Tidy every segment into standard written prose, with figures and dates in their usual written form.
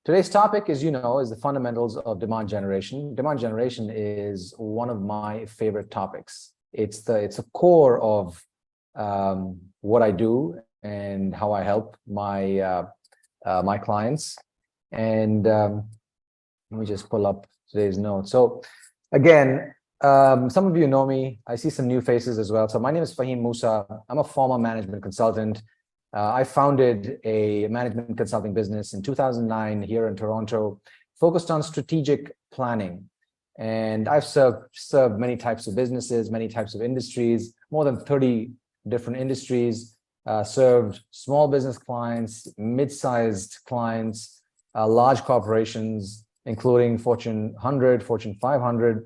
Today's topic, as you know, is the fundamentals of demand generation. Demand generation is one of my favorite topics. It's a core of what I do and how I help my my clients. And let me just pull up today's note. So again, some of you know me. I see some new faces as well. So my name is Faheem Moosa. I'm a former management consultant. I founded a management consulting business in 2009 here in Toronto, focused on strategic planning. And I've served many types of businesses, many types of industries, more than 30 different industries, served small business clients, mid-sized clients, large corporations, including Fortune 100, Fortune 500,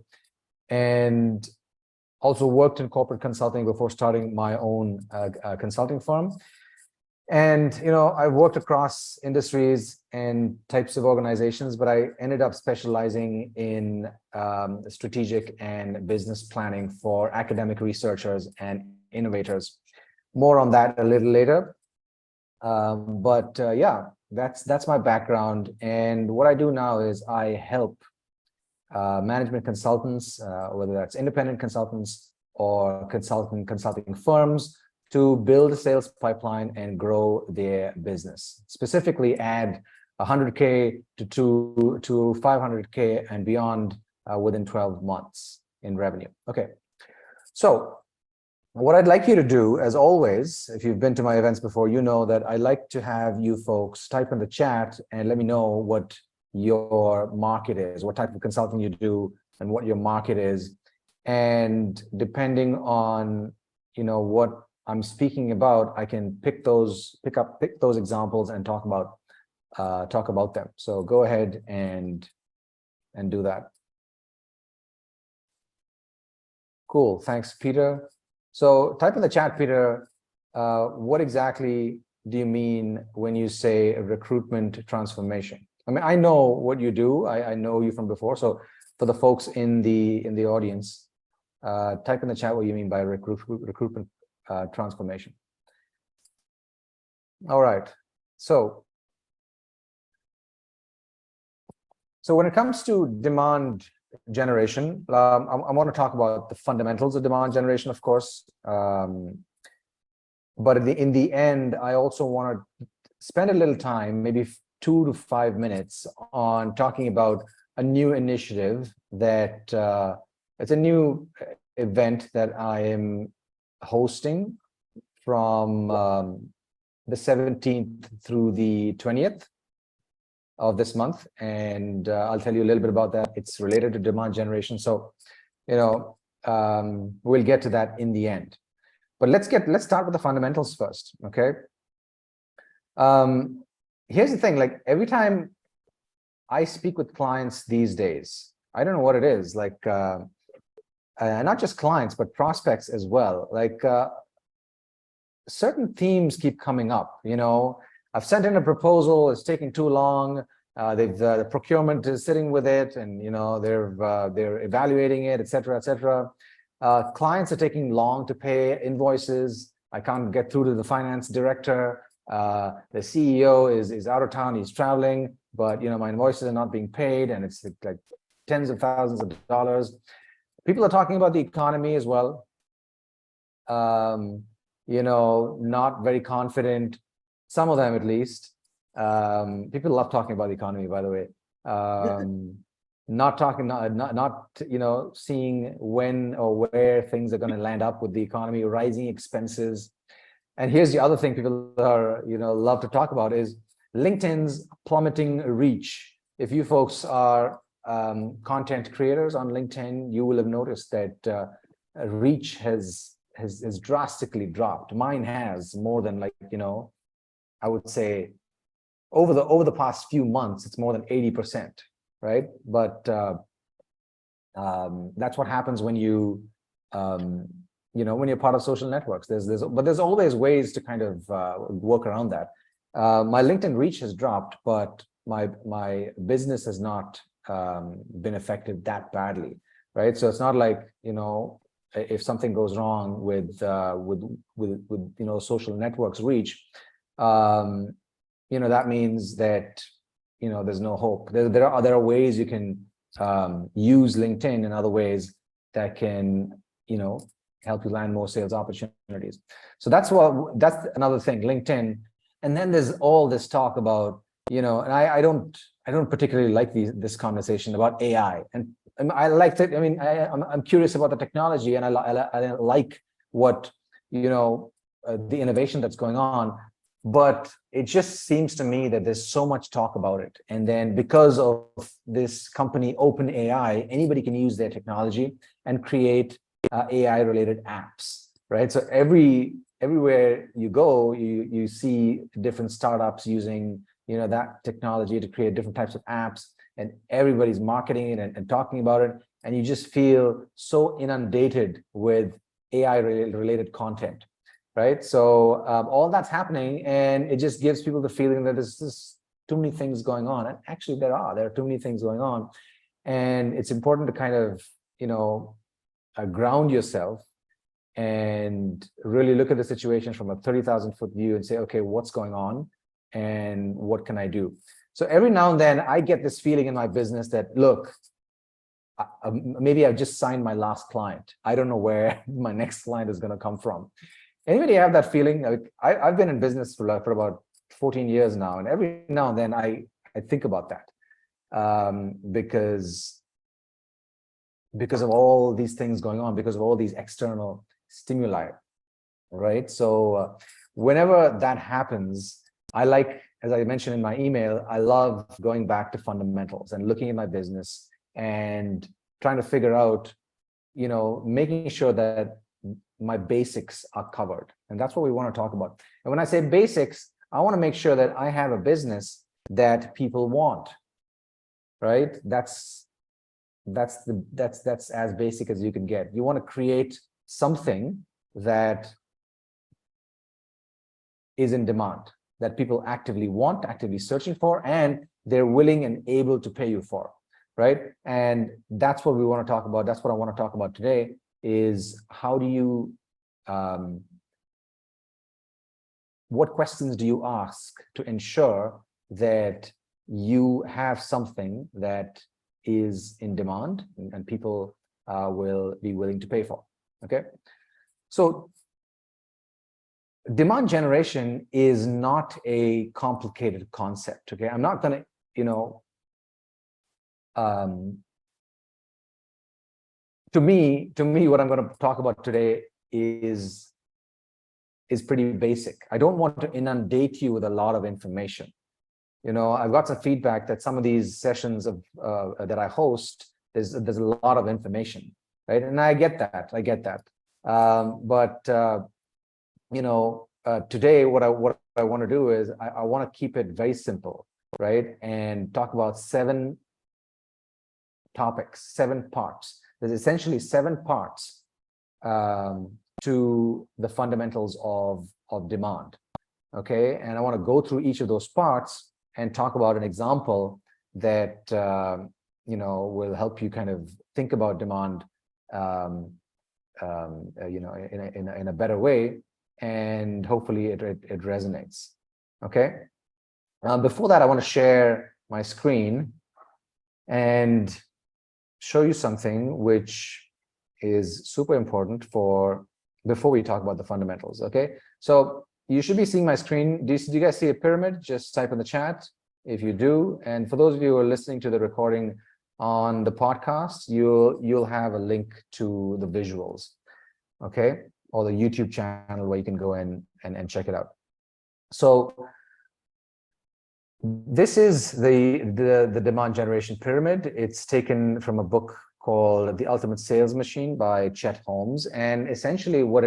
and also worked in corporate consulting before starting my own consulting firm. And, you know, I worked across industries and types of organizations, but I ended up specializing in strategic and business planning for academic researchers and innovators. More on that a little later. Yeah, that's my background. And what I do now is I help management consultants, whether that's independent consultants or consulting firms, to build a sales pipeline and grow their business. Specifically, add 100K to 500K and beyond within 12 months in revenue. Okay, so what I'd like you to do, as always, if you've been to my events before, you know that I like to have you folks type in the chat and let me know what your market is, what type of consulting you do, and what your market is. And depending on, you know, what I'm speaking about, I can pick those examples and talk about them. So go ahead and do that. Cool, thanks, Peter. So type in the chat, Peter, what exactly do you mean when you say a recruitment transformation? I mean, I know what you do. I know you from before. So for the folks in the audience, type in the chat what you mean by recruitment transformation. All right. So when it comes to demand generation, I want to talk about the fundamentals of demand generation, of course. But in the end, I also want to spend a little time, maybe 2 to 5 minutes, on talking about a new initiative that it's a new event that I am hosting from the 17th through the 20th of this month, and I'll tell you a little bit about that. It's related to demand generation, so you know, we'll get to that in the end. But let's start with the fundamentals first, okay? Here's the thing: like every time I speak with clients these days, I don't know what it is, like not just clients but prospects as well. Like certain themes keep coming up. You know, I've sent in a proposal, it's taking too long. The procurement is sitting with it, and you know they're evaluating it, etc., etc. Clients are taking long to pay invoices. I can't get through to the finance director. The CEO is out of town, he's traveling, but you know my invoices are not being paid, and it's like tens of thousands of dollars. People are talking about the economy as well. You know, not very confident, some of them at least. People love talking about the economy, by the way. Not you know, seeing when or where things are going to land up with the economy, rising expenses. And here's the other thing people are, you know, love to talk about is LinkedIn's plummeting reach. If you folks are content creators on LinkedIn, you will have noticed that reach has drastically dropped. Mine has more than, like, you know, I would say over the past few months, it's more than 80%, right? But that's what happens when you know, when you're part of social networks. But there's always ways to kind of work around that. My LinkedIn reach has dropped, but my business has not been affected that badly, right? So it's not like, you know, if something goes wrong with you know, social networks reach, you know, that means that there's no hope. There are ways you can use LinkedIn in other ways that can, help you land more sales opportunities. So that's another thing, LinkedIn. And then there's all this talk about, and I don't particularly like this conversation about AI. And I liked it. I mean, I'm curious about the technology, and I like what, the innovation that's going on. But it just seems to me that there's so much talk about it. And then because of this company, OpenAI, anybody can use their technology and create AI-related apps, right? So everywhere you go, you see different startups using, that technology to create different types of apps, and everybody's marketing it and talking about it. And you just feel so inundated with AI-related content. Right. So all that's happening, and it just gives people the feeling that there's just too many things going on. And actually there are too many things going on. And it's important to kind of, ground yourself and really look at the situation from a 30,000-foot view and say, okay, what's going on and what can I do? So every now and then I get this feeling in my business that, look, maybe I've just signed my last client. I don't know where my next client is going to come from. Anybody have that feeling? Like, I've been in business for about 14 years now, and every now and then I think about that, because of all these things going on, because of all these external stimuli, right? So whenever that happens, I like, as I mentioned in my email, I love going back to fundamentals and looking at my business and trying to figure out, making sure that my basics are covered. And that's what we want to talk about. And when I say basics, I want to make sure that I have a business that people want, right? That's as basic as you can get. You want to create something that is in demand, that people actively want, actively searching for, and they're willing and able to pay you for, right? And that's what we want to talk about. That's what I want to talk about today, is how do you, what questions do you ask to ensure that you have something that is in demand and people will be willing to pay for, okay? So demand generation is not a complicated concept, okay? I'm not going to, to me, what I'm going to talk about today is pretty basic. I don't want to inundate you with a lot of information. I've got some feedback that some of these sessions of that I host, there's a lot of information, right? And I get that. Today what I want to do is I want to keep it very simple, right? And talk about 7 topics, 7 parts. There's essentially 7 parts to the fundamentals of demand, okay? And I want to go through each of those parts and talk about an example that will help you kind of think about demand in a better way, and hopefully it resonates, okay? Before that, I want to share my screen and show you something which is super important before we talk about the fundamentals, okay? So you should be seeing my screen. Do you guys see a pyramid? Just type in the chat if you do. And for those of you who are listening to the recording on the podcast, you'll have a link to the visuals, okay? Or the YouTube channel where you can go in and check it out. So this is the demand generation pyramid. It's taken from a book called The Ultimate Sales Machine by Chet Holmes. And essentially what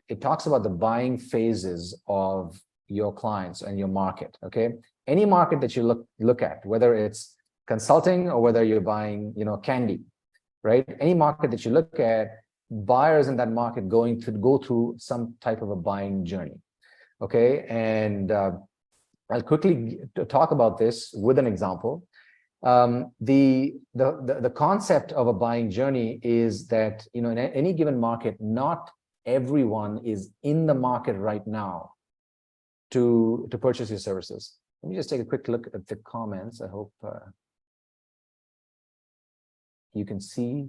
it talks about the buying phases of your clients and your market, okay? Any market that you look at, whether it's consulting or whether you're buying, candy, right? Any market that you look at, buyers in that market go through some type of a buying journey, okay? And I'll quickly talk about this with an example. The concept of a buying journey is that, in any given market, not everyone is in the market right now to purchase your services. Let me just take a quick look at the comments. I hope you can see.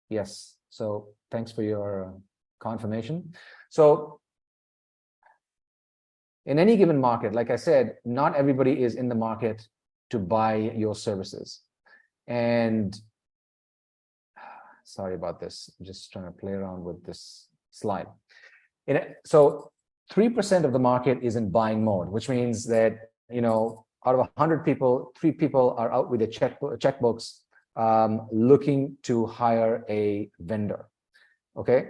Yes. So thanks for your confirmation. So in any given market, like I said, not everybody is in the market to buy your services. And sorry about this. I'm just trying to play around with this slide. So 3% of the market is in buying mode, which means that, out of 100 people, 3 people are out with their checkbooks looking to hire a vendor. Okay.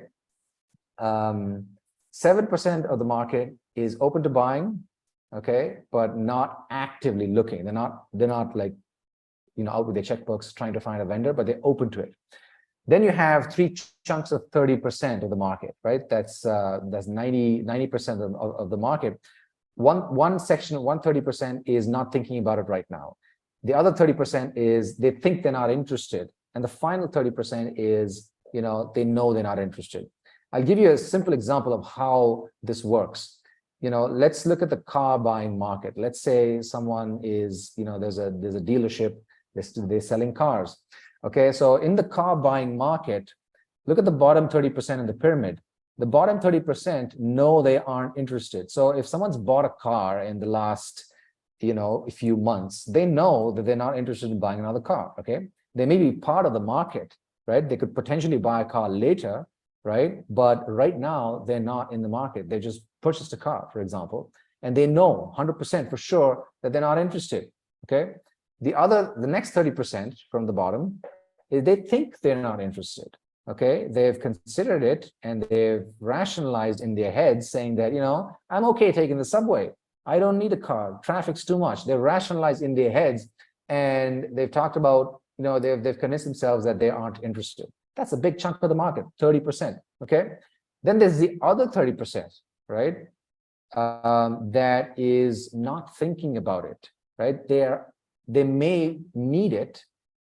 7% of the market is open to buying, okay, but not actively looking. They're not like, out with their checkbooks trying to find a vendor, but they're open to it. Then you have 3 chunks of 30% of the market, right? That's 90% of the market. One section, 30% is not thinking about it right now. The other 30% is they think they're not interested. And the final 30% is, they know they're not interested. I'll give you a simple example of how this works. Let's look at the car buying market. Let's say someone is, there's a dealership, they're selling cars. Okay, so in the car buying market, look at the bottom 30% in the pyramid. The bottom 30% know they aren't interested. So if someone's bought a car in the last, a few months, they know that they're not interested in buying another car. Okay, they may be part of the market, right? They could potentially buy a car later, right? But right now they're not in the market. They just purchased a car, for example, and they know 100% for sure that they're not interested. Okay, the next 30% from the bottom is they think they're not interested. Okay, they've considered it and they've rationalized in their heads saying that, I'm okay taking the subway. I don't need a car. Traffic's too much. They've rationalized in their heads and they've talked about, they've convinced themselves that they aren't interested. That's a big chunk of the market, 30%. Okay, then there's the other 30%, right? That is not thinking about it, right? They may need it.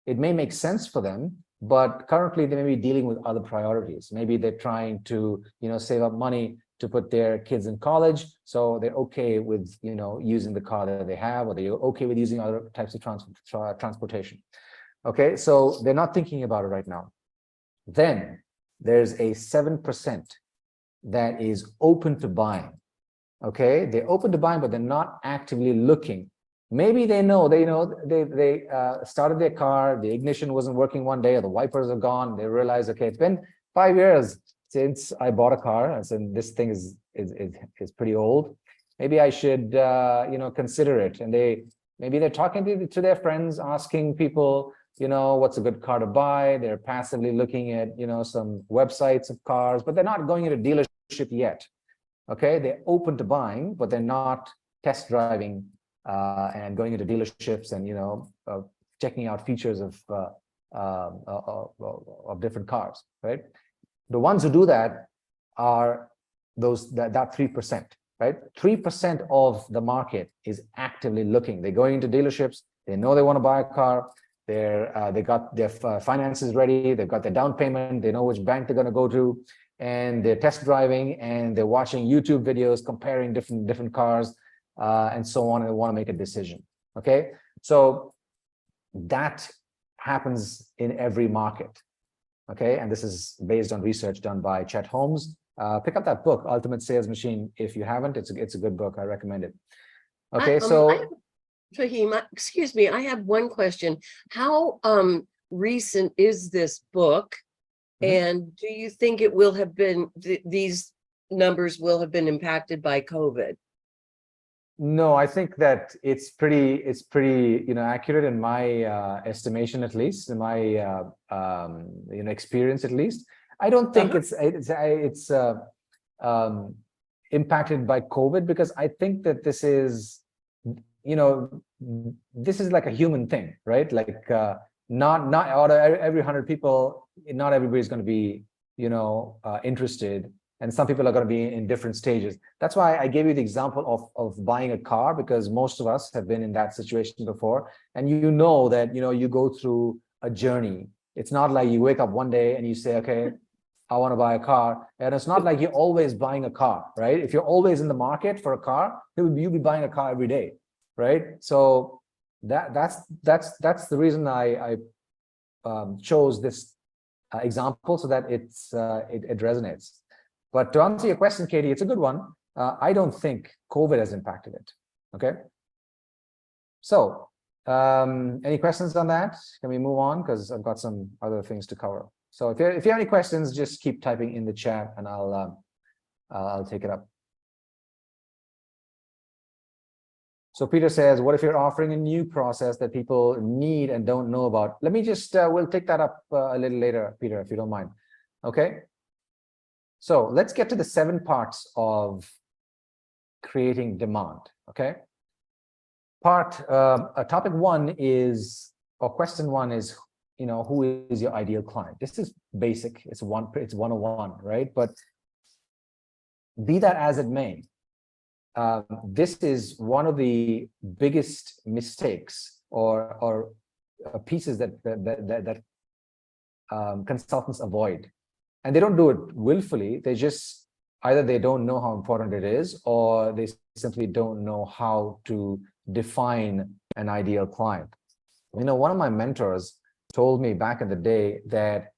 It may make sense for them, but currently they may be dealing with other priorities. Maybe they're trying to, save up money to put their kids in college. So they're okay with, using the car that they have, or they're okay with using other types of transportation. Okay, so they're not thinking about it right now. Then there's a 7% that is open to buying. Okay, they're open to buying, but they're not actively looking. Maybe they started their car, the ignition wasn't working one day, or the wipers are gone. They realize, okay, it's been 5 years since I bought a car, and so this thing is pretty old. Maybe I should consider it. And maybe they're talking to their friends, asking people, what's a good car to buy. They're passively looking at some websites of cars, but they're not going into dealership yet. Okay, they're open to buying, but they're not test driving and going into dealerships and checking out features of different cars, right? The ones who do that are that 3%, right? 3% of the market is actively looking. They're going into dealerships. They know they want to buy a car. They got their finances ready. They've got their down payment. They know which bank they're going to go to, and they're test driving and they're watching YouTube videos comparing different cars. And so on, and they want to make a decision. Okay, so that happens in every market. Okay, and this is based on research done by Chet Holmes. Pick up that book, Ultimate Sales Machine. If you haven't, it's a good book. I recommend it. Okay, Faheem, excuse me, I have one question. How recent is this book? And do you think it will have been these numbers will have been impacted by COVID? No, I think that it's pretty accurate in my estimation, at least in my experience, at least. I don't think it's impacted by COVID, because I think that this is like a human thing, right? Like not out of every 100 people, not everybody's going to be interested. And some people are going to be in different stages. That's why I gave you the example of buying a car, because most of us have been in that situation before. And that, you go through a journey. It's not like you wake up one day and you say, okay, I want to buy a car. And it's not like you're always buying a car, right? If you're always in the market for a car, you'll be buying a car every day. right? So that's the reason I chose this example, so that it resonates. But to answer your question, Katie, it's a good one. I don't think COVID has impacted it. Okay. So, any questions on that? Can we move on? Because I've got some other things to cover. So if you have any questions, just keep typing in the chat, and I'll take it up. So Peter says, what if you're offering a new process that people need and don't know about? Let me just, we'll take that up a little later, Peter, if you don't mind. Okay. So let's get to the 7 parts of creating demand. Okay. Topic 1 is, or question 1 is, who is your ideal client? This is basic. It's 101, right? But be that as it may, this is one of the biggest mistakes or pieces that consultants avoid, and they don't do it willfully. They just either they don't know how important it is, or they simply don't know how to define an ideal client. One of my mentors told me back in the day that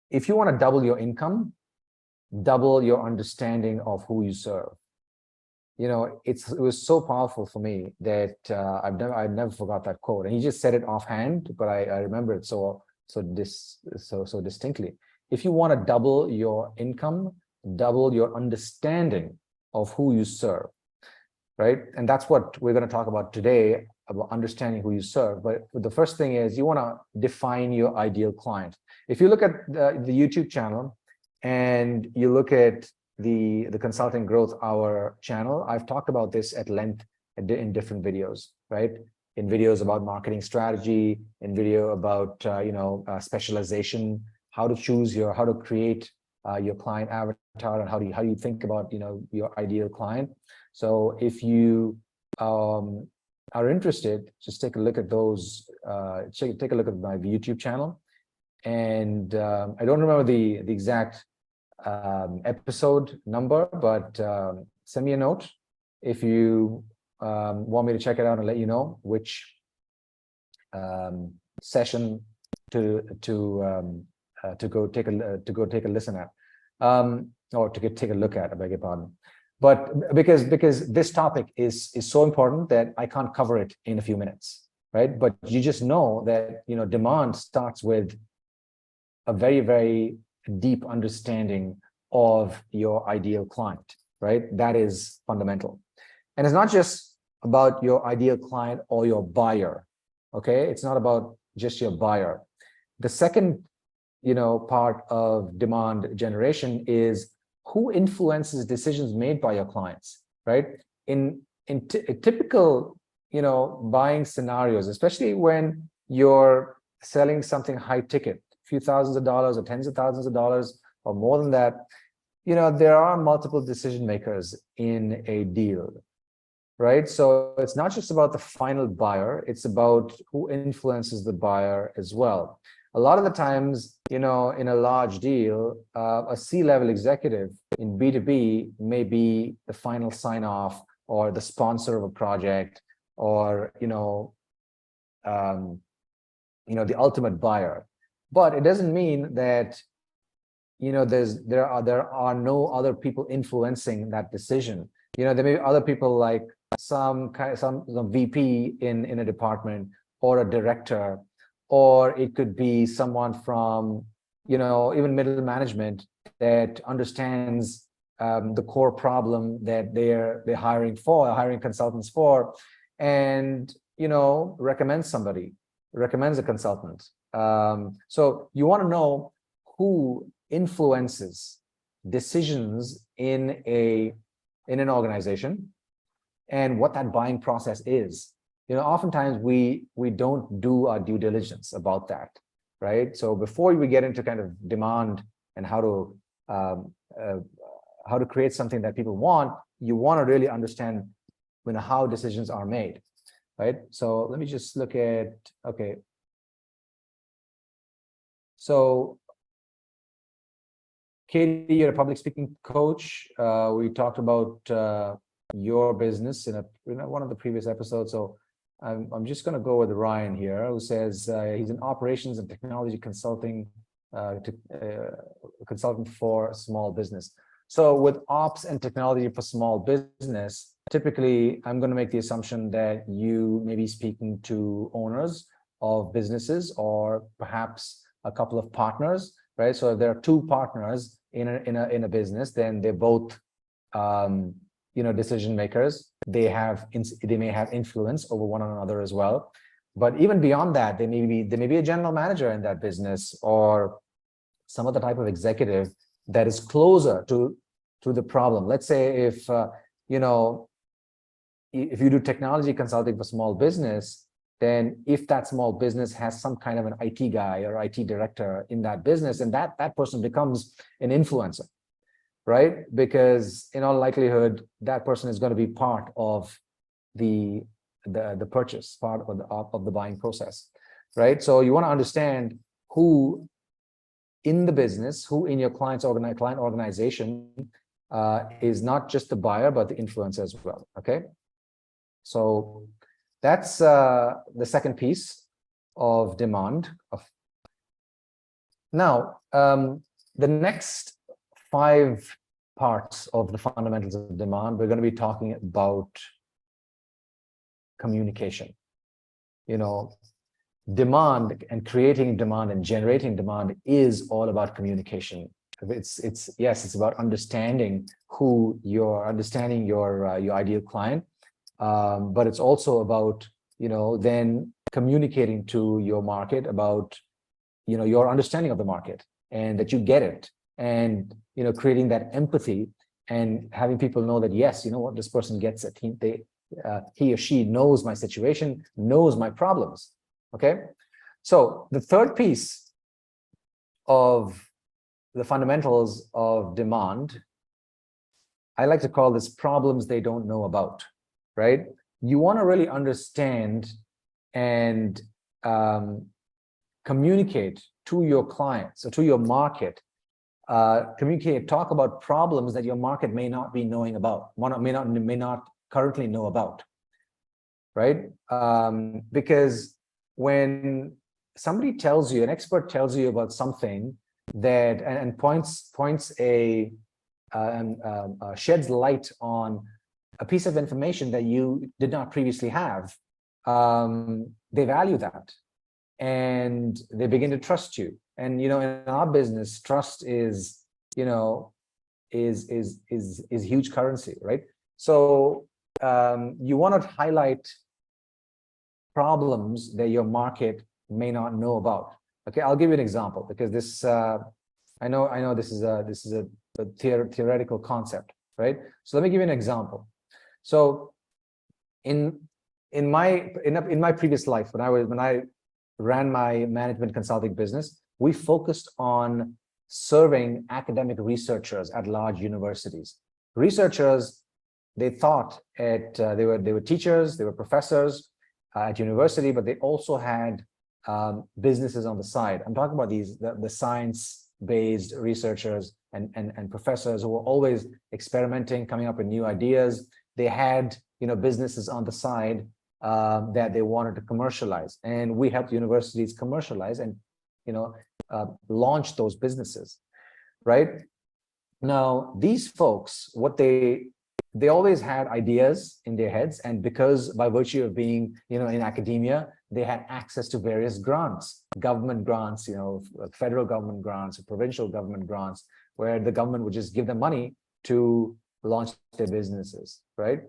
if you want to double your income, double your understanding of who you serve. It was so powerful for me that I never forgot that quote. And he just said it offhand, but I remember it so distinctly. If you want to double your income, double your understanding of who you serve, right? And that's what we're going to talk about today, about understanding who you serve. But the first thing is you want to define your ideal client. If you look at the YouTube channel and you look at the Consulting Growth Hour channel, I've talked about this at length in different videos, right? In videos about marketing strategy, in video about specialization, how to create your client avatar, and how do you think about your ideal client. So if you are interested, just take a look at those. Take a look at my YouTube channel, and I don't remember the exact episode number, but send me a note if you want me to check it out and let you know which session to go take a listen at, or to take a look at. I beg your pardon. But because this topic is so important that I can't cover it in a few minutes, right? But you just know that demand starts with a very, very deep understanding of your ideal client, right? That is fundamental. And it's not just about your ideal client or your buyer, okay? It's not about just your buyer. The second, part of demand generation is who influences decisions made by your clients, right? In typical, buying scenarios, especially when you're selling something high ticket, a few thousands of dollars or tens of thousands of dollars or more than that, there are multiple decision makers in a deal, right? So it's not just about the final buyer, it's about who influences the buyer as well. A lot of the times, in a large deal, a C-level executive in B2B may be the final sign-off or the sponsor of a project, or the ultimate buyer. But it doesn't mean that there are no other people influencing that decision. There may be other people, like some VP in a department, or a director, or it could be someone from even middle management that understands the core problem that they're hiring consultants for, and recommends a consultant. So you want to know who influences decisions in an organization, and what that buying process is. Oftentimes we don't do our due diligence about that, right? So before we get into kind of demand and how to create something that people want, you want to really understand how decisions are made, right? So let me just look at, okay. So Katie, you're a public speaking coach. We talked about your business in one of the previous episodes. So I'm just going to go with Ryan here, who says he's an operations and technology consulting consultant for small business. So with ops and technology for small business, typically I'm going to make the assumption that you may be speaking to owners of businesses or perhaps a couple of partners, right? So if there are two partners in a business, then they're both decision makers. They may have influence over one another as well. But even beyond that, there may be a general manager in that business or some other type of executive that is closer to the problem. Let's say if you do technology consulting for small business, then if that small business has some kind of an IT guy or IT director in that business, and that person becomes an influencer, right? Because in all likelihood, that person is going to be part of the purchase, part of the buying process, right? So you want to understand who in the business, who in your client organization is not just the buyer, but the influencer as well, okay? So that's the second piece of demand. Now, the next 5 parts of the fundamentals of demand, we're going to be talking about communication. Demand and creating demand and generating demand is all about communication. It's about understanding your ideal client, but it's also about then communicating to your market about your understanding of the market and that you get it, and creating that empathy and having people know that yes, this person gets it. He or she knows my situation, knows my problems. Okay, so the third piece of the fundamentals of demand, I like to call this problems they don't know about, right? You want to really understand and communicate to your clients or to your market, talk about problems that your market may not be knowing about, may not currently know about, right? Because when somebody tells you, an expert tells you about something that and sheds light on a piece of information that you did not previously have, they value that and they begin to trust you. And in our business, trust is huge currency, right? So you want to highlight problems that your market may not know about. Okay, I'll give you an example because this I know this is a theoretical concept, right? So let me give you an example. So in my previous life, when I ran my management consulting business, we focused on serving academic researchers at large universities. Researchers, they thought they were teachers, they were professors at university, but they also had businesses on the side. I'm talking about the science-based researchers and professors who were always experimenting, coming up with new ideas. They had businesses on the side that they wanted to commercialize, and we helped universities commercialize and launch those businesses, right? Now these folks, what they always had ideas in their heads, and because by virtue of being in academia, they had access to various grants, government grants, federal government grants, or provincial government grants, where the government would just give them money to launch their businesses, right?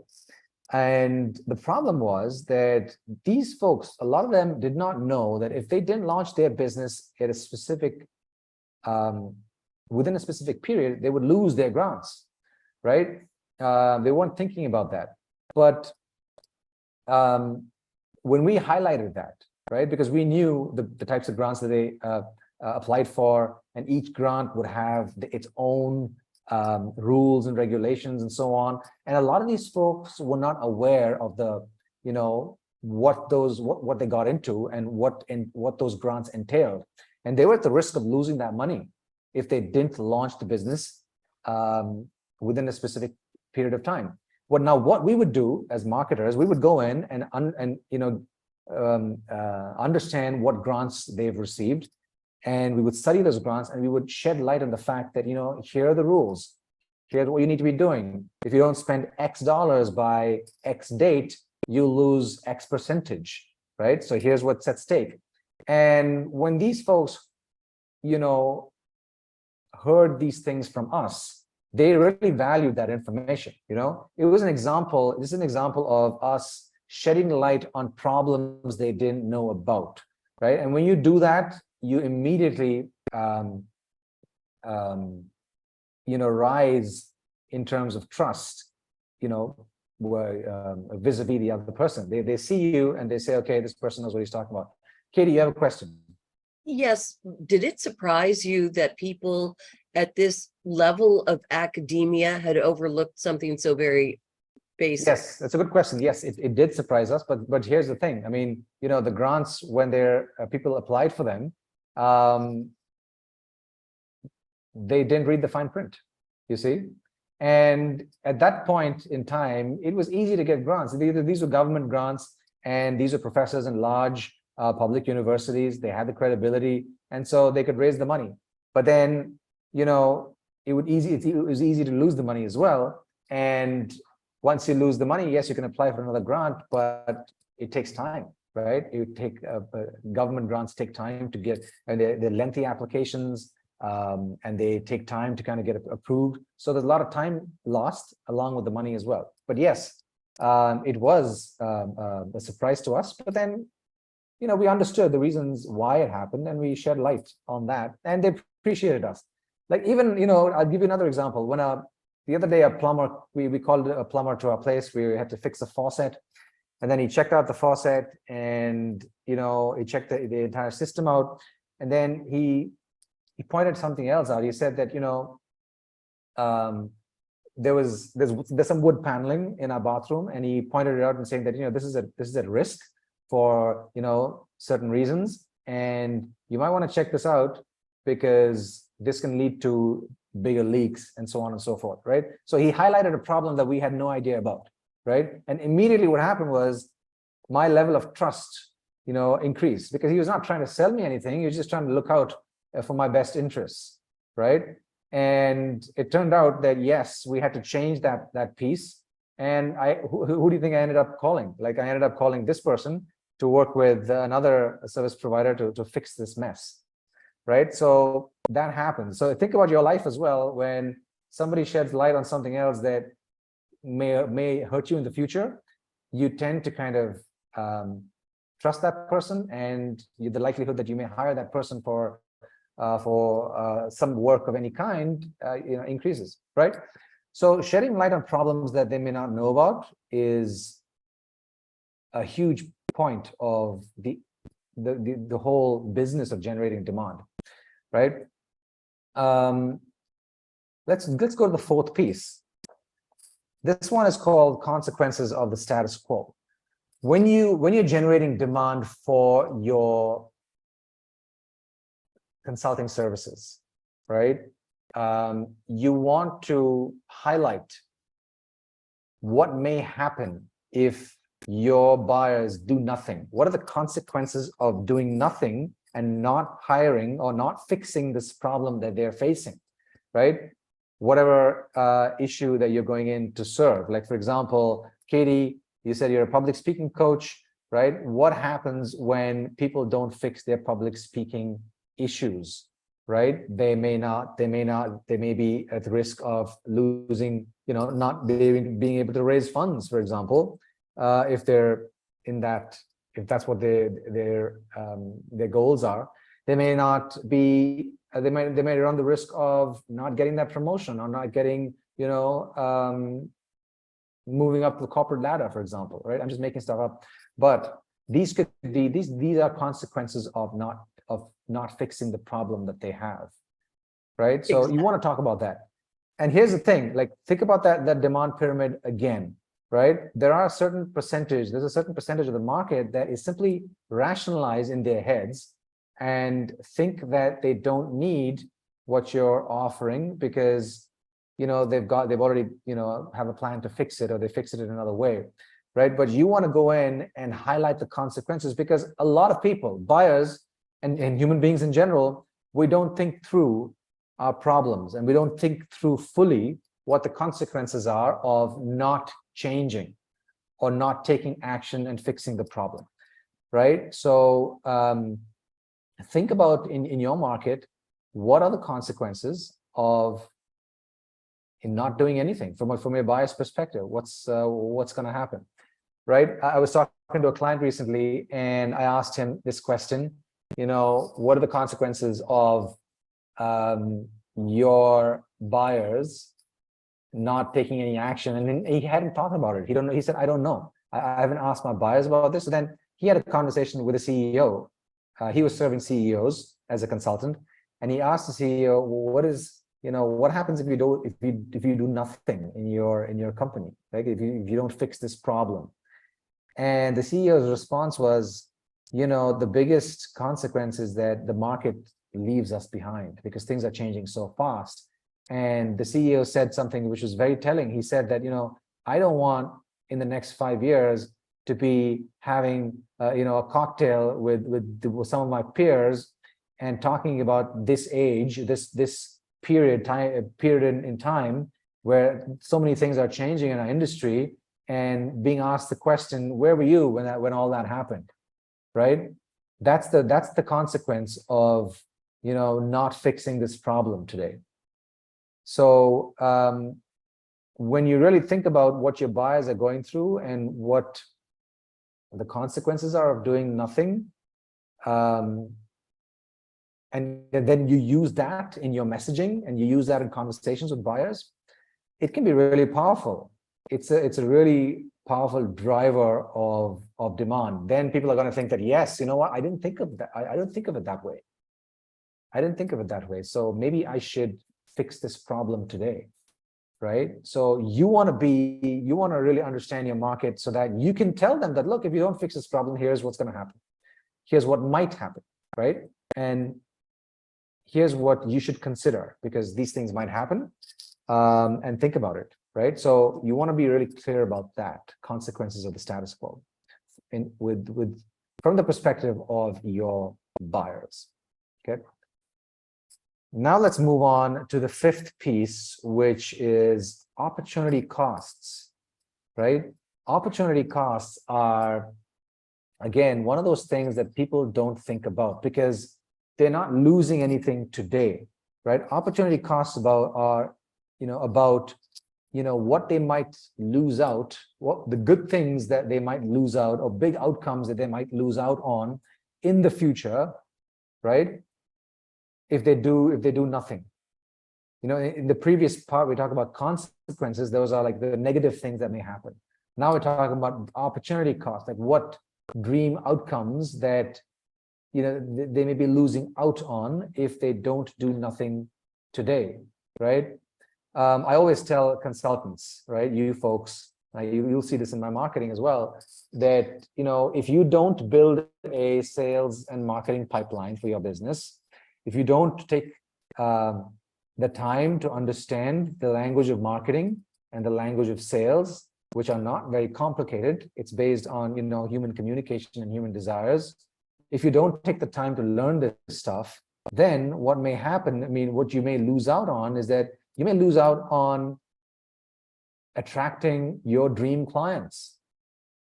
And the problem was that these folks, a lot of them did not know that if they didn't launch their business at a specific within a specific period, they would lose their grants, right? They weren't thinking about that. But when we highlighted that, right, because we knew the types of grants that they applied for, and each grant would have its own rules and regulations and so on. And a lot of these folks were not aware of what they got into and what those grants entailed. And they were at the risk of losing that money if they didn't launch the business within a specific period of time. what we would do as marketers, we would go in and understand what grants they've received, and we would study those grants, and we would shed light on the fact that, here are the rules. Here's what you need to be doing. If you don't spend X dollars by X date, you lose X percentage, right? So here's what's at stake. And when these folks, heard these things from us, they really valued that information. It was an example. This is an example of us shedding light on problems they didn't know about, right? And when you do that, you immediately rise in terms of trust, vis-a-vis the other person. They see you and they say, okay, this person knows what he's talking about. Katie, you have a question? Yes. Did it surprise you that people at this level of academia had overlooked something so very basic? Yes, that's a good question. Yes, it did surprise us, but here's the thing. I mean, the grants, when people applied for them, they didn't read the fine print, you see. And at that point in time, it was easy to get grants. These were government grants, and these were professors in large public universities. They had the credibility, and so they could raise the money. But then, it was easy to lose the money as well. And once you lose the money, yes, you can apply for another grant, but it takes time, right? Government grants take time to get, and they're lengthy applications. And they take time to kind of get approved. So there's a lot of time lost along with the money as well. But yes, it was a surprise to us. But then, we understood the reasons why it happened, and we shed light on that, and they appreciated us. Like, even, I'll give you another example. When the other day, a plumber, we called a plumber to our place. We had to fix a faucet, and then he checked out the faucet, and he checked the entire system out, and then he pointed something else out. He said that, there's some wood paneling in our bathroom, and he pointed it out and saying that, this is at risk for, certain reasons, and you might want to check this out because this can lead to bigger leaks and so on and so forth, right? So he highlighted a problem that we had no idea about, right? And immediately what happened was my level of trust, increased, because he was not trying to sell me anything. He was just trying to look out for my best interests, right? And it turned out that, yes, we had to change that piece. And who do you think I ended up calling? Like, I ended up calling this person to work with another service provider to fix this mess, right? So that happens. So think about your life as well. When somebody sheds light on something else that may hurt you in the future, you tend to kind of trust that person, and the likelihood that you may hire that person for some work of any kind, increases, right? So shedding light on problems that they may not know about is a huge point of the whole business of generating demand, right? Let's go to the fourth piece. This one is called consequences of the status quo. When you're generating demand for your consulting services, right? You want to highlight what may happen if your buyers do nothing. What are the consequences of doing nothing and not hiring or not fixing this problem that they're facing, right? Whatever issue that you're going in to serve. Like, for example, Katie, you said you're a public speaking coach, right? What happens when people don't fix their public speaking issues, right? They may be at risk of losing, not being able to raise funds, for example, if they're in that, if that's what their goals are. They may not be, they may run the risk of not getting that promotion, or not getting, moving up the corporate ladder, for example, right? I'm just making stuff up, but these could be, these are consequences of not fixing the problem that they have, right? So Exactly. you want to talk about that. And here's the thing, like, think about that demand pyramid again, right? There's a certain percentage of the market that is simply rationalized in their heads and think that they don't need what you're offering because they've already, have a plan to fix it, or they fix it in another way, right? But you want to go in and highlight the consequences, because a lot of people, buyers and human beings in general, we don't think through our problems, and we don't think through fully what the consequences are of not changing or not taking action and fixing the problem, right? So think about in your market, what are the consequences of in not doing anything from a buyer's perspective? What's going to happen, right? I was talking to a client recently, and I asked him this question, what are the consequences of your buyers not taking any action? And then he hadn't thought about it. He don't know. He said, I don't know. I haven't asked my buyers about this. So then he had a conversation with a CEO. He was serving CEOs as a consultant, and he asked the CEO, what happens if you do nothing in your company, right? If you don't fix this problem? And the CEO's response was, the biggest consequence is that the market leaves us behind, because things are changing so fast. And the CEO said something which was very telling. He said that, I don't want in the next 5 years to be having, a cocktail with some of my peers and talking about this age, this period in time where so many things are changing in our industry, and being asked the question, where were you when all that happened, right? That's the consequence of, not fixing this problem today. So when you really think about what your buyers are going through and what the consequences are of doing nothing, and then you use that in your messaging, and you use that in conversations with buyers, it can be really powerful. It's a really powerful driver of demand. Then people are going to think that, yes, you know what, I didn't think of that. I don't think of it that way. I didn't think of it that way. So maybe I should fix this problem today, right? So you want to really understand your market, so that you can tell them that, look, if you don't fix this problem, here's what's going to happen. Here's what might happen, right? And here's what you should consider, because these things might happen, and think about it, right? So you want to be really clear about that, consequences of the status quo, from the perspective of your buyers, okay? Now let's move on to the fifth piece, which is opportunity costs, right? Opportunity costs are, again, one of those things that people don't think about, because they're not losing anything today, right? Opportunity costs are what they might lose out, what the good things that they might lose out, or big outcomes that they might lose out on in the future, right? If they do nothing. In the previous part, we talked about consequences. Those are like the negative things that may happen. Now we're talking about opportunity costs, like what dream outcomes that they may be losing out on if they don't do nothing today, right? I always tell consultants, right, you folks, you'll see this in my marketing as well, that if you don't build a sales and marketing pipeline for your business, if you don't take the time to understand the language of marketing and the language of sales, which are not very complicated, it's based on human communication and human desires. If you don't take the time to learn this stuff, then what may happen, what you may lose out on is that you may lose out on attracting your dream clients,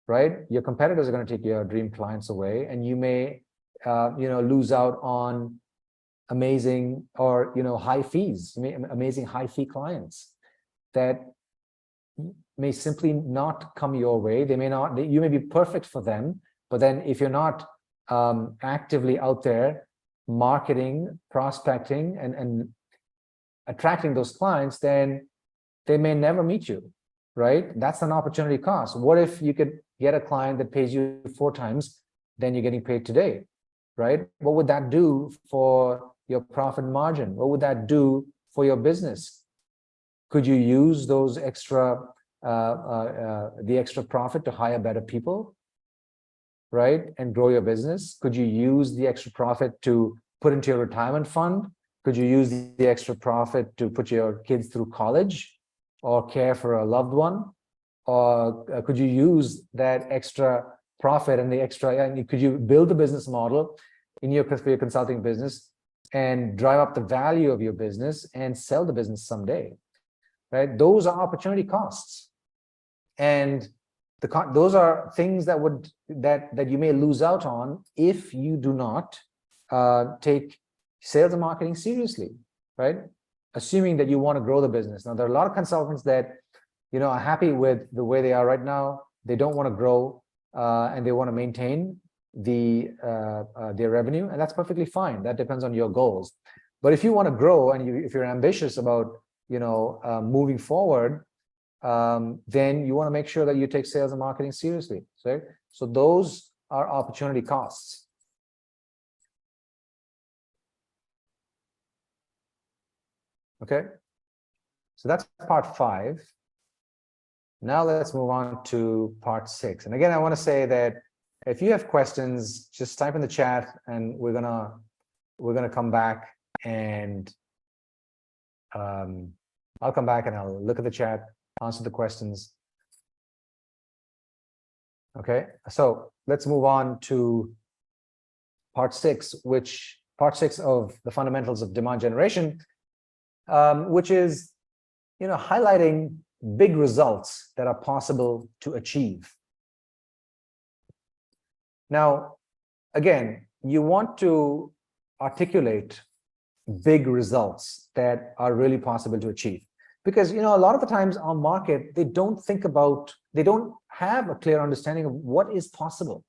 right? Your competitors are going to take your dream clients away, and you may lose out on amazing or high fees, amazing high fee clients that may simply not come your way. You may be perfect for them, but then if you're not actively out there marketing, prospecting, and attracting those clients, then they may never meet you, right? That's an opportunity cost. What if you could get a client that pays you 4 times than you're getting paid today, right? What would that do for your profit margin? What would that do for your business? Could you use those the extra profit to hire better people, right, and grow your business? Could you use the extra profit to put into your retirement fund Could you use the extra profit to put your kids through college or care for a loved one? Or could you use that extra profit and the extra, and could you build a business model for your consulting business and drive up the value of your business and sell the business someday, right? Those are opportunity costs. And those are things that you may lose out on if you do not take sales and marketing seriously, right? Assuming that you want to grow the business. Now, there are a lot of consultants that are happy with the way they are right now. They don't want to grow, and they want to maintain their revenue, and that's perfectly fine. That depends on your goals. But if you want to grow and if you're ambitious about moving forward, then you want to make sure that you take sales and marketing seriously, right? So those are opportunity costs. Okay, so that's part 5. Now let's move on to part 6. And again, I want to say that if you have questions, just type in the chat, and we're gonna come back, and I'll come back and I'll look at the chat, answer the questions. Okay, so let's move on to part 6, part 6 of the fundamentals of demand generation, which is highlighting big results that are possible to achieve. Now, again, you want to articulate big results that are really possible to achieve, because a lot of the times our market, they don't have a clear understanding of what is possible.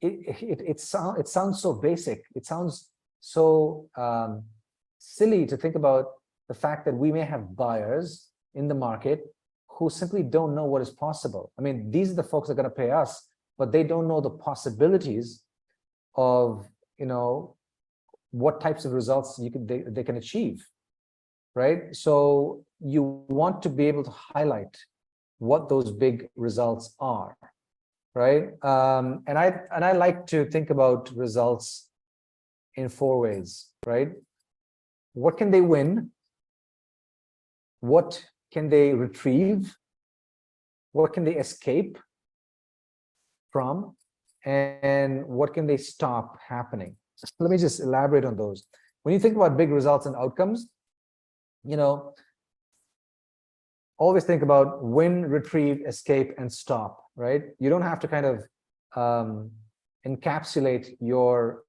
It sounds so basic. It sounds so silly to think about the fact that we may have buyers in the market who simply don't know what is possible. I mean, these are the folks that are going to pay us, but they don't know the possibilities of what types of results they can achieve, right? So you want to be able to highlight what those big results are, right? And I like to think about results in 4 ways, right? What can they win? What can they retrieve? What can they escape from? And what can they stop happening? Let me just elaborate on those. When you think about big results and outcomes, always think about win, retrieve, escape, and stop, right? You don't have to kind of encapsulate your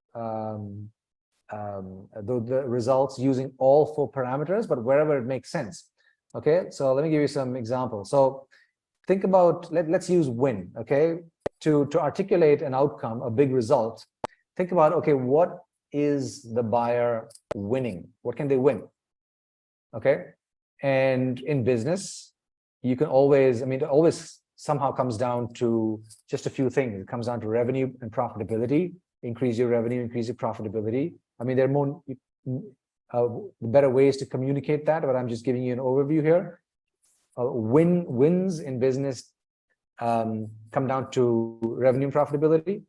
the results using all 4 parameters, but wherever it makes sense. Okay, so let me give you some examples. So think about, let's use win, okay? To articulate an outcome, a big result, think about, okay, what is the buyer winning? What can they win? Okay, and in business, you can always, it always somehow comes down to just a few things. It comes down to revenue and profitability. Increase your revenue, increase your profitability. There are more better ways to communicate that, but I'm just giving you an overview here. Wins in business come down to revenue and profitability,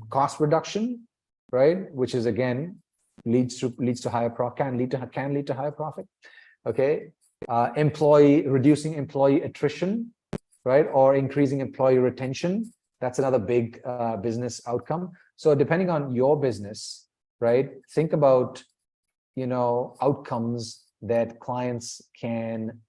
cost reduction, right? Which is again leads to higher profit, can lead to higher profit. Okay, reducing employee attrition, right, or increasing employee retention. That's another big business outcome. So depending on your business, right, think about outcomes that clients can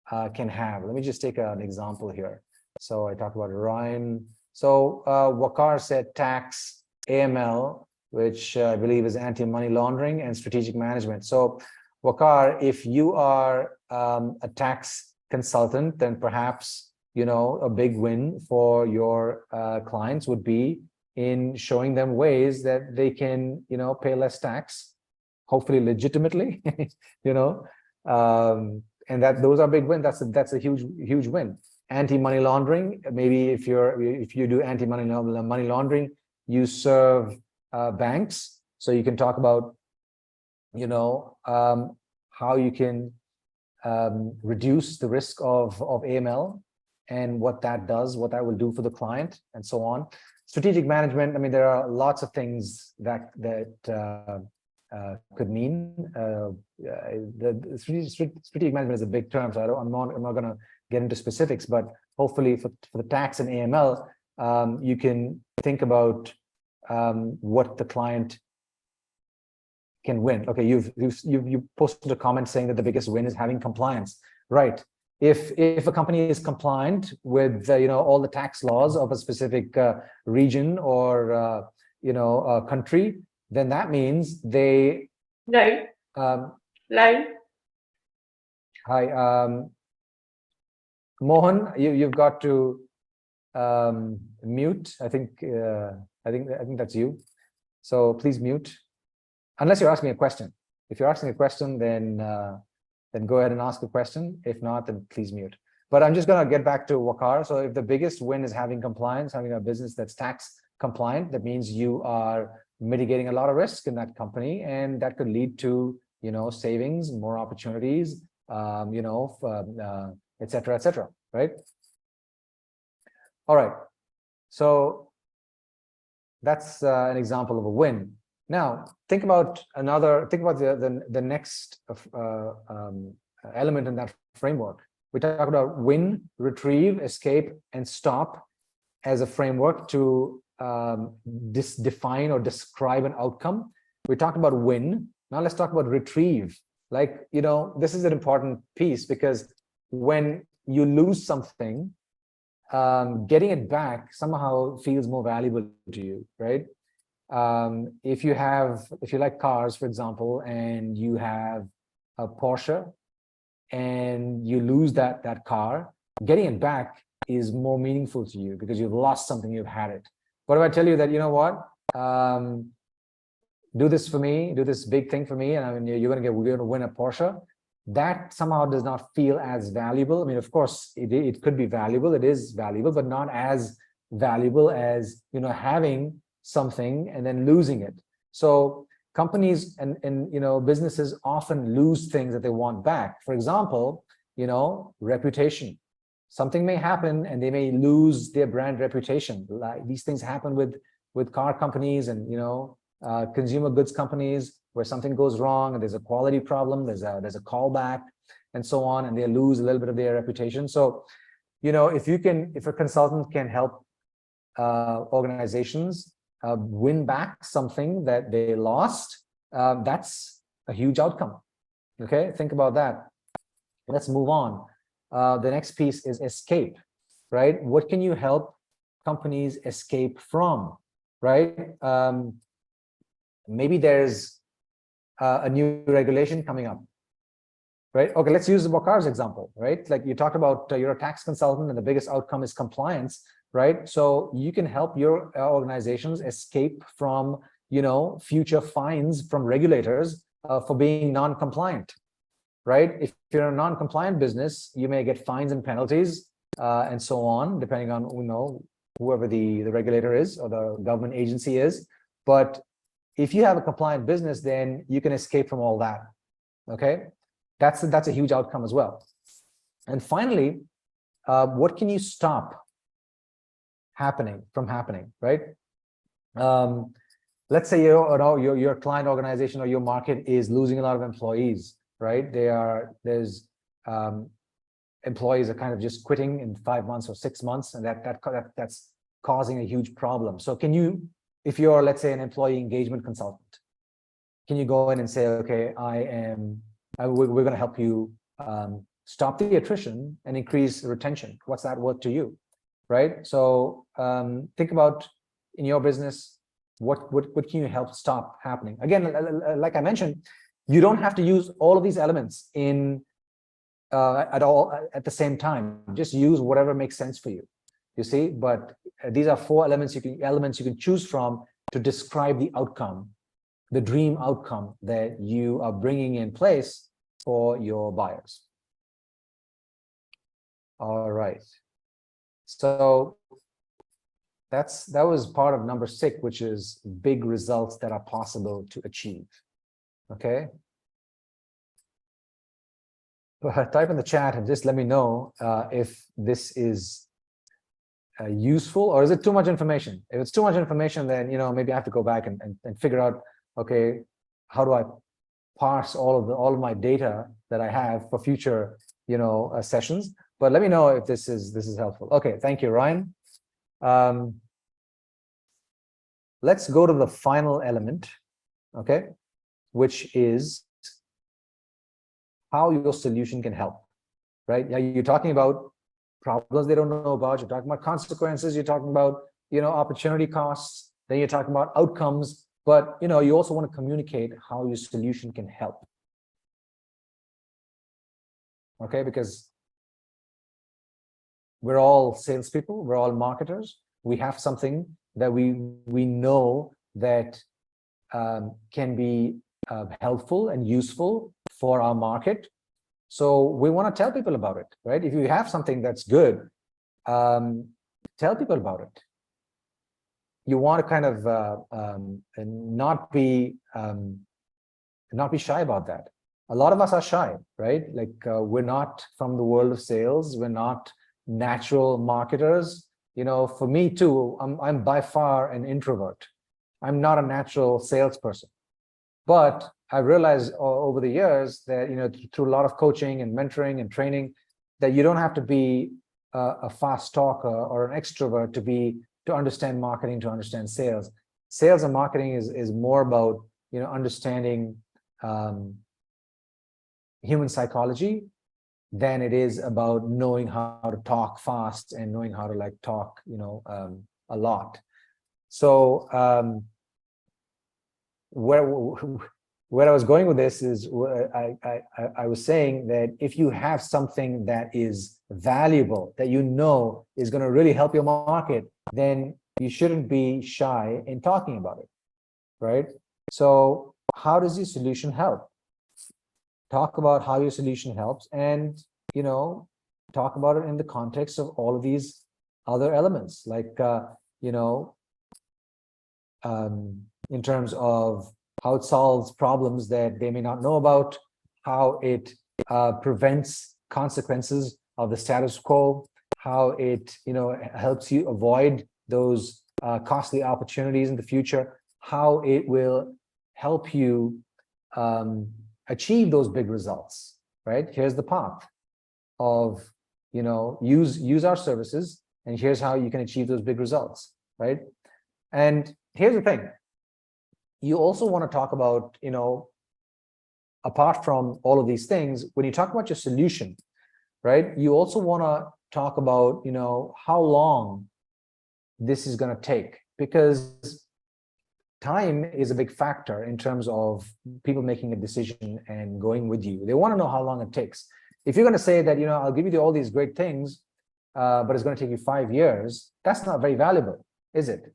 have. Let me just take an example here. So I talked about Ryan. So Waqar said tax, AML, which I believe is anti-money laundering, and strategic management. So Waqar, if you are a tax consultant, then perhaps a big win for your clients would be in showing them ways that they can pay less tax, hopefully legitimately, and those are big wins. That's a huge win. Anti-money laundering, maybe if you do anti-money laundering, you serve banks, so you can talk about how you can reduce the risk of AML and what that will do for the client, and so on. Strategic management, there are lots of things that could mean. The strategic management is a big term, so I'm not going to get into specifics, but hopefully for the tax and AML, you can think about what the client can win. Okay, you've posted a comment saying that the biggest win is having compliance, right? If a company is compliant with all the tax laws of a specific region or country, then that means they Hello. Hello. Hi, Mohan, you've got to mute. I think that's you. So please mute, unless you're asking a question. If you're asking a question, then go ahead and ask a question. If not, then please mute. But I'm just going to get back to Waqar. So if the biggest win is having compliance, having a business that's tax compliant, that means you are mitigating a lot of risk in that company, and that could lead to savings, more opportunities, et cetera, right? All right. So that's an example of a win. Now think about the next element in that framework. We talk about win, retrieve, escape, and stop as a framework to define or describe an outcome. We talked about win. Now let's talk about retrieve. This is an important piece, because when you lose something, getting it back somehow feels more valuable to you, right? If you like cars, for example, and you have a Porsche and you lose that car, getting it back is more meaningful to you because you've lost something, you've had it. But if I tell you that, do this for me, do this big thing for me, and you're going to win a Porsche, that somehow does not feel as valuable. I mean, of course, it could be valuable, it is valuable, but not as valuable as having something and then losing it. So companies and businesses often lose things that they want back. For example, reputation. Something may happen and they may lose their brand reputation. Like these things happen with car companies and consumer goods companies, where something goes wrong and there's a quality problem, there's a callback and so on, and they lose a little bit of their reputation. So if a consultant can help organizations win back something that they lost, that's a huge outcome. Okay, think about that. Let's move on. The next piece is escape, right? What can you help companies escape from, right? Maybe there's a new regulation coming up, right? Okay, let's use Waqar's example, right? Like you talked about, you're a tax consultant and the biggest outcome is compliance, right? So you can help your organizations escape from, future fines from regulators for being non-compliant, right? If you're a non-compliant business, you may get fines and penalties and so on, depending on, whoever the regulator is or the government agency is. But if you have a compliant business, then you can escape from all that. Okay, that's a huge outcome as well. And finally, what can you stop from happening, right? Let's say your client organization or your market is losing a lot of employees, right? There's employees are kind of just quitting in 5 months or 6 months, and that's causing a huge problem. So if you're, let's say, an employee engagement consultant, can you go in and say, okay, we're going to help you stop the attrition and increase retention? What's that worth to you, right? So think about in your business, what can you help stop happening? Again, like I mentioned, you don't have to use all of these elements at the same time. Just use whatever makes sense for you. You see, but these are 4 elements you can choose from to describe the outcome, the dream outcome that you are bringing in place for your buyers. All right. So that was part of number 6, which is big results that are possible to achieve. Okay. Type in the chat and just let me know if this is useful, or is it too much information? If it's too much information, then maybe I have to go back and figure out, okay, how do I parse all of my data that I have for future, sessions. But let me know if this is helpful. Okay, thank you, Ryan. Let's go to the final element, okay, which is how your solution can help, right? You're talking about problems they don't know about, you're talking about consequences, you're talking about, opportunity costs, then you're talking about outcomes, but, you also want to communicate how your solution can help. Okay, because we're all salespeople, we're all marketers, we have something that we know that can be helpful and useful for our market. So we want to tell people about it, right? If you have something that's good, tell people about it. You want to kind of not be shy about that. A lot of us are shy, right? Like we're not from the world of sales. We're not natural marketers. For me too, I'm by far an introvert. I'm not a natural salesperson. But I realized over the years that, through a lot of coaching and mentoring and training, that you don't have to be a fast talker or an extrovert to understand marketing, to understand sales. Sales and marketing is more about, understanding human psychology than it is about knowing how to talk fast and knowing how to talk, a lot. So where I was going with this is I was saying that if you have something that is valuable, that is going to really help your market, then you shouldn't be shy in talking about it, right? So how does your solution help? Talk about how your solution helps, and talk about it in the context of all of these other elements, like in terms of how it solves problems that they may not know about, how it prevents consequences of the status quo, how it helps you avoid those costly opportunities in the future, how it will help you achieve those big results, right? Here's the path of, use our services, and here's how you can achieve those big results, right? And here's the thing. You also want to talk about, apart from all of these things, when you talk about your solution, right? You also want to talk about, how long this is going to take, because time is a big factor in terms of people making a decision and going with you. They want to know how long it takes. If you're going to say that, I'll give you all these great things, but it's going to take you 5 years, that's not very valuable, is it?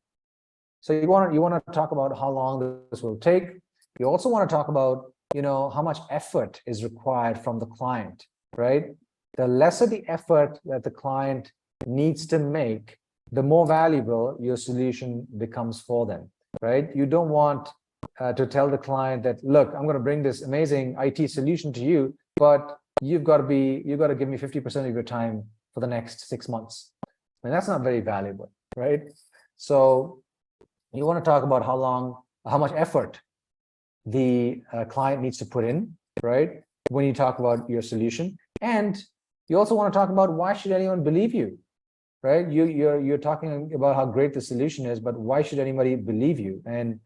So you want to talk about how long this will take. You also want to talk about, how much effort is required from the client, right? The lesser the effort that the client needs to make, the more valuable your solution becomes for them, right? You don't want to tell the client that, look, I'm going to bring this amazing IT solution to you, but you've got to give me 50% of your time for the next 6 months. And that's not very valuable, right? So you want to talk about how much effort the client needs to put in, right? When you talk about your solution. And you also want to talk about, why should anyone believe you, right? You're talking about how great the solution is, but why should anybody believe you? And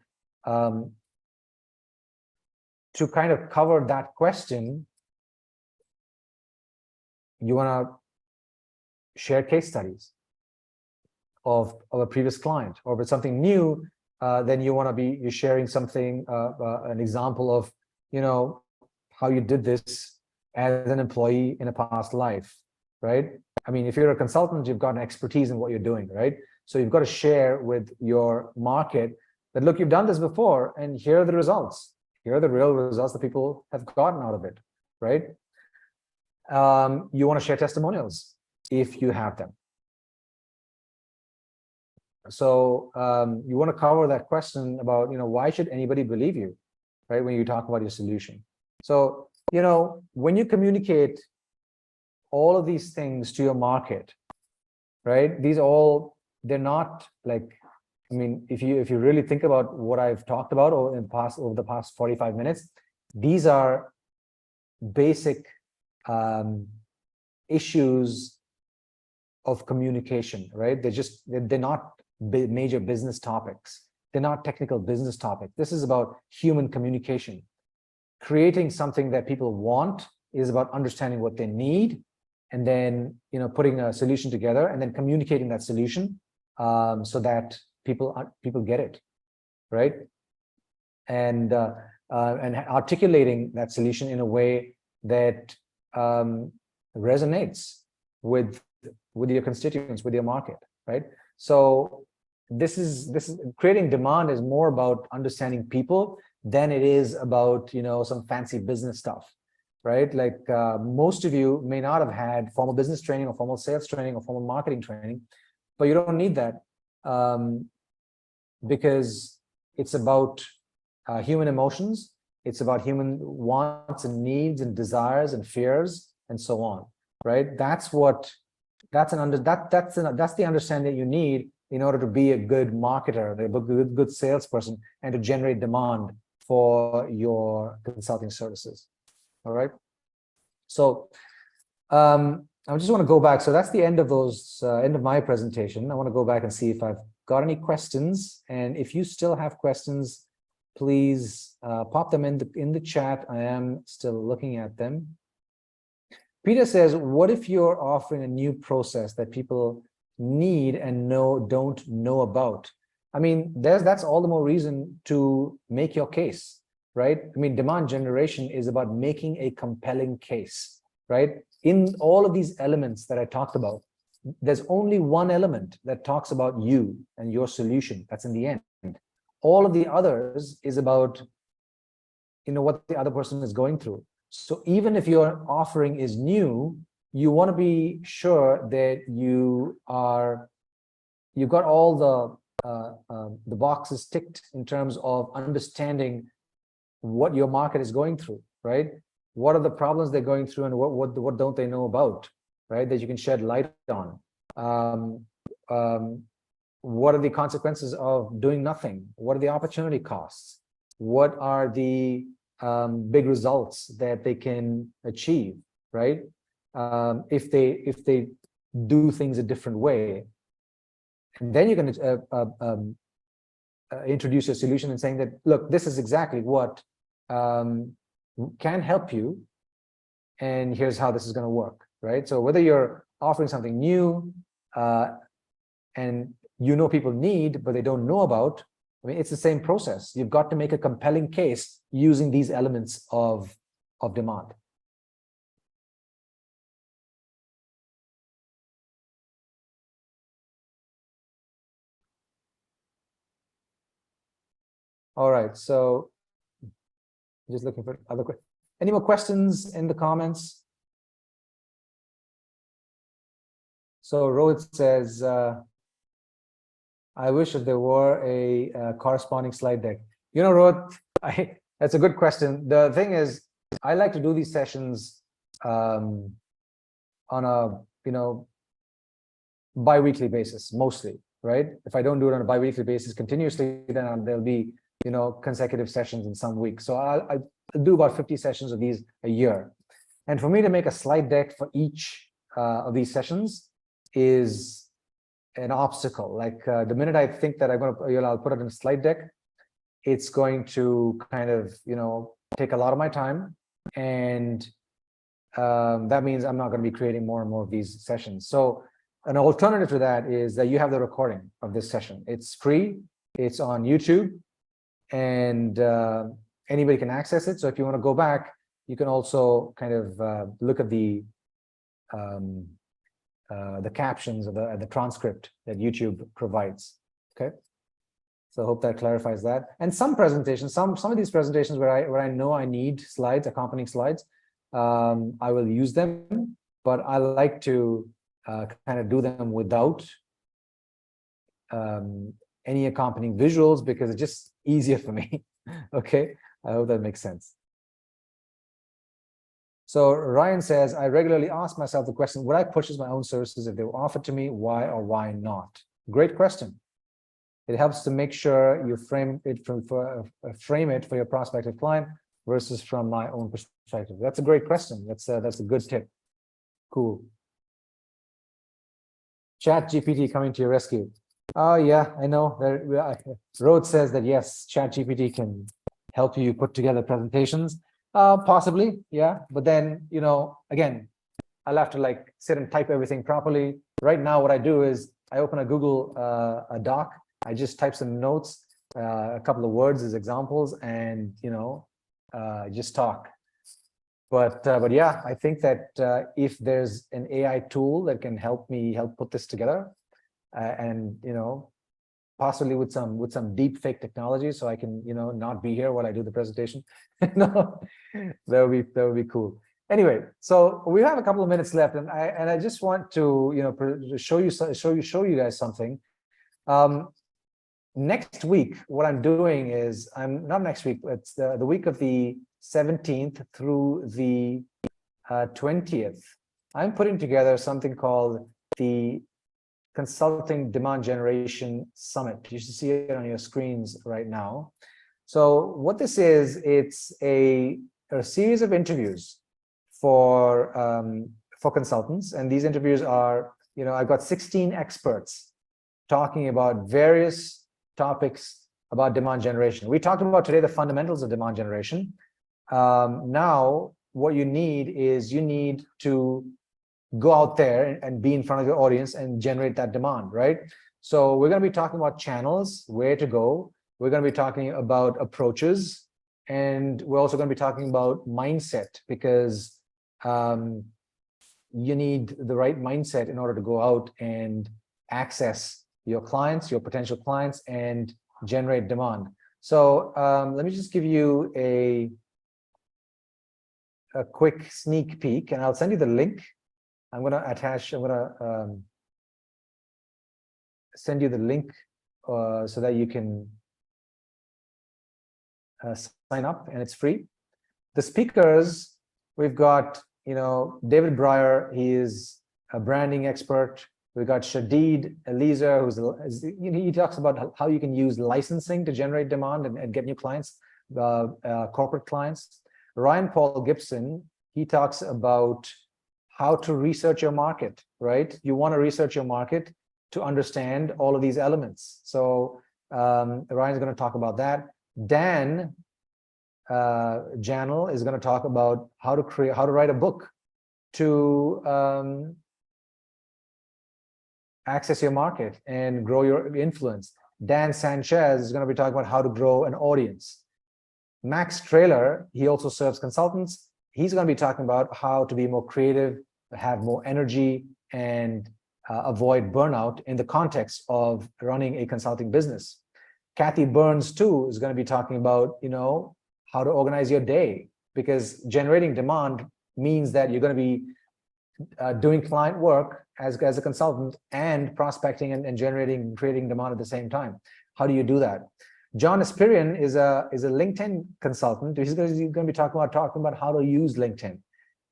to kind of cover that question, you want to share case studies of a previous client, or if it's something new, then you want to be sharing something, an example of, how you did this as an employee in a past life, right? I mean, if you're a consultant, you've got an expertise in what you're doing, right? So you've got to share with your market that, look, you've done this before, and here are the results. Here are the real results that people have gotten out of it, right? You want to share testimonials if you have them. So you want to cover that question about, why should anybody believe you, right? When you talk about your solution. So, when you communicate all of these things to your market, right? They're not like I mean, if you really think about what I've talked about over the past 45 minutes, these are basic issues of communication, right? They're not major business topics. They're not technical business topics. This is about human communication. Creating something that people want is about understanding what they need, and then putting a solution together and then communicating that solution so that people get it, right? And articulating that solution in a way that resonates with your constituents, with your market, right? So this is creating demand is more about understanding people than it is about some fancy business stuff, right? Like most of you may not have had formal business training or formal sales training or formal marketing training, but you don't need that because it's about human emotions. It's about human wants and needs and desires and fears and so on, right? That's the understanding you need in order to be a good marketer, a good salesperson, and to generate demand for your consulting services. All right. So I just want to go back. So that's the end of end of my presentation. I want to go back and see if I've got any questions. And if you still have questions, please pop them in the chat. I am still looking at them. Peter says, what if you're offering a new process that people need and don't know about? I mean, that's all the more reason to make your case, right? I mean, demand generation is about making a compelling case, right? In all of these elements that I talked about, there's only one element that talks about you and your solution. That's in the end. All of the others is about, what the other person is going through. So even if your offering is new, you want to be sure that you've got all the boxes ticked in terms of understanding what your market is going through, right? What are the problems they're going through, and what don't they know about, right? That you can shed light on. What are the consequences of doing nothing? What are the opportunity costs? What are the big results that they can achieve, right? If they do things a different way. And then you're going to introduce your solution and saying that, look, this is exactly what can help you, and here's how this is going to work, right? So whether you're offering something new and people need, but they don't know about, I mean, it's the same process. You've got to make a compelling case using these elements of demand. All right, so just looking for other questions. Any more questions in the comments? So Rohit says, I wish that there were a corresponding slide deck. Rohit, that's a good question. The thing is, I like to do these sessions on a bi-weekly basis, mostly, right? If I don't do it on a bi-weekly basis continuously, then there'll be consecutive sessions in some weeks. So I do about 50 sessions of these a year. And for me to make a slide deck for each of these sessions is an obstacle. Like the minute I think that I'll put it in a slide deck, it's going to kind of, take a lot of my time. And that means I'm not going to be creating more and more of these sessions. So an alternative to that is that you have the recording of this session. It's free. It's on YouTube. And anybody can access it. So if you want to go back, you can also kind of look at the captions of the transcript that YouTube provides. Okay, so I hope that clarifies that. And some presentations, some of these presentations where I know I need slides, accompanying slides, I will use them. But I like to kind of do them without any accompanying visuals because it's just easier for me. Okay, I hope that makes sense. So Ryan says, I regularly ask myself the question, would I purchase my own services if they were offered to me? Why or why not? Great question. It helps to make sure you frame it for your prospective client versus from my own perspective. That's a great question. That's a good tip. Cool. ChatGPT coming to your rescue. Oh yeah, I know. Rhodes says that yes, ChatGPT can help you put together presentations. Possibly, yeah. But then, again, I'll have to like sit and type everything properly. Right now, what I do is I open a Google a doc. I just type some notes, a couple of words as examples, and just talk. But yeah, I think that if there's an AI tool that can help put this together, and possibly with some deep fake technology, so I can not be here while I do the presentation, no, that would be cool. Anyway, so we have a couple of minutes left, and I just want to show you guys something. Next week, what I'm doing is not next week. It's the week of the 17th through the 20th. I'm putting together something called the Consulting Demand Generation Summit. You should see it on your screens right now. So what this is, it's a series of interviews for consultants, and these interviews are, I've got 16 experts talking about various topics about demand generation. We talked about today the fundamentals of demand generation. Now, what you need is to go out there and be in front of your audience and generate that demand, right? So we're going to be talking about channels, where to go. We're going to be talking about approaches, and we're also going to be talking about mindset, because you need the right mindset in order to go out and access your clients, your potential clients, and generate demand. So let me just give you a quick sneak peek, and I'll send you the link. I'm going to send you the link so that you can sign up, and it's free. The speakers, we've got, David Breyer, he is a branding expert. We've got Shadid Eliezer, he talks about how you can use licensing to generate demand and get new clients, corporate clients. Ryan Paul Gibson, he talks about how to research your market, right? You want to research your market to understand all of these elements. So Ryan's going to talk about that. Dan Janel is going to talk about how to write a book to access your market and grow your influence. Dan Sanchez is going to be talking about how to grow an audience. Max Trailer, he also serves consultants. He's going to be talking about how to be more creative, have more energy, and avoid burnout in the context of running a consulting business. Kathy Burns, too, is going to be talking about, how to organize your day, because generating demand means that you're going to be doing client work as a consultant and prospecting and creating demand at the same time. How do you do that? John Espirian is a LinkedIn consultant. He's going to be talking about how to use LinkedIn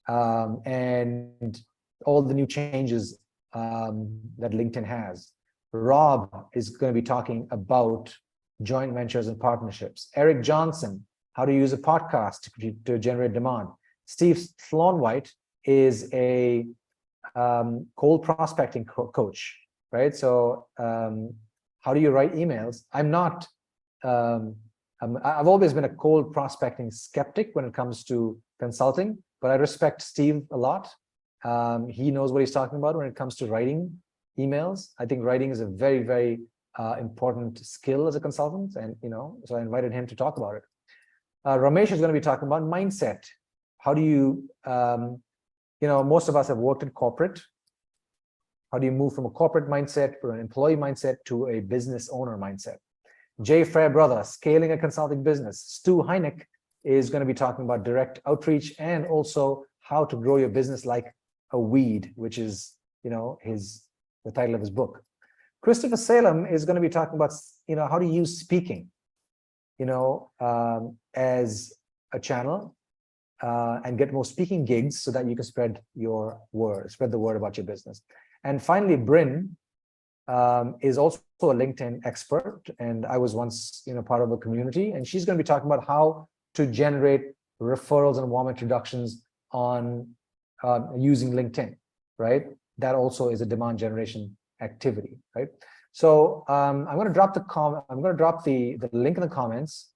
and all the new changes that LinkedIn has. Rob is going to be talking about joint ventures and partnerships. Eric Johnson, how to use a podcast to generate demand. Steve Sloan-White is a cold prospecting coach, right? So how do you write emails? I've always been a cold prospecting skeptic when it comes to consulting, but I respect Steve a lot. He knows what he's talking about when it comes to writing emails. I think writing is a very, very important skill as a consultant, and so I invited him to talk about it. Ramesh is going to be talking about mindset. How do you, most of us have worked in corporate. How do you move from a corporate mindset or an employee mindset to a business owner mindset? Jay Fairbrother, scaling a consulting business. Stu Heineck is going to be talking about direct outreach and also how to grow your business like a weed, which is, the title of his book. Christopher Salem is going to be talking about, how to use speaking, as a channel and get more speaking gigs so that you can spread the word about your business. And finally, Bryn is also a LinkedIn expert, and I was once, part of a community, and she's going to be talking about how to generate referrals and warm introductions on using LinkedIn, right? That also is a demand generation activity, right? So I'm going to drop the link in the comments.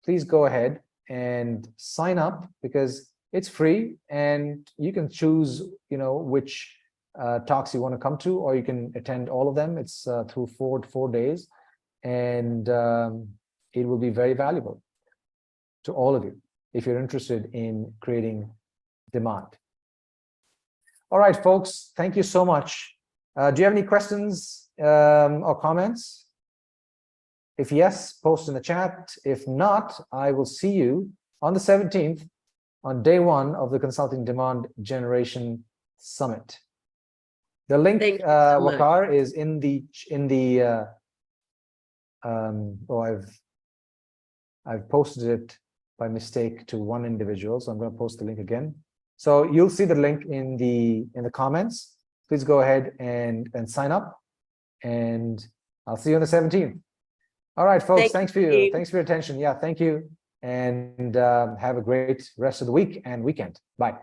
Please go ahead and sign up because it's free, and you can choose, which talks you want to come to, or you can attend all of them. It's through four days, and it will be very valuable to all of you if you're interested in creating demand. All right, folks, thank you so much. Do you have any questions or comments? If yes, post in the chat. If not, I will see you on the 17th on day 1 of the Consulting Demand Generation Summit. The link, Waqar, is in the I've posted it by mistake to one individual, so I'm going to post the link again. So you'll see the link in the comments. Please go ahead and sign up, and I'll see you on the 17th. All right, folks, thanks for your attention. Yeah, thank you, and have a great rest of the week and weekend. Bye.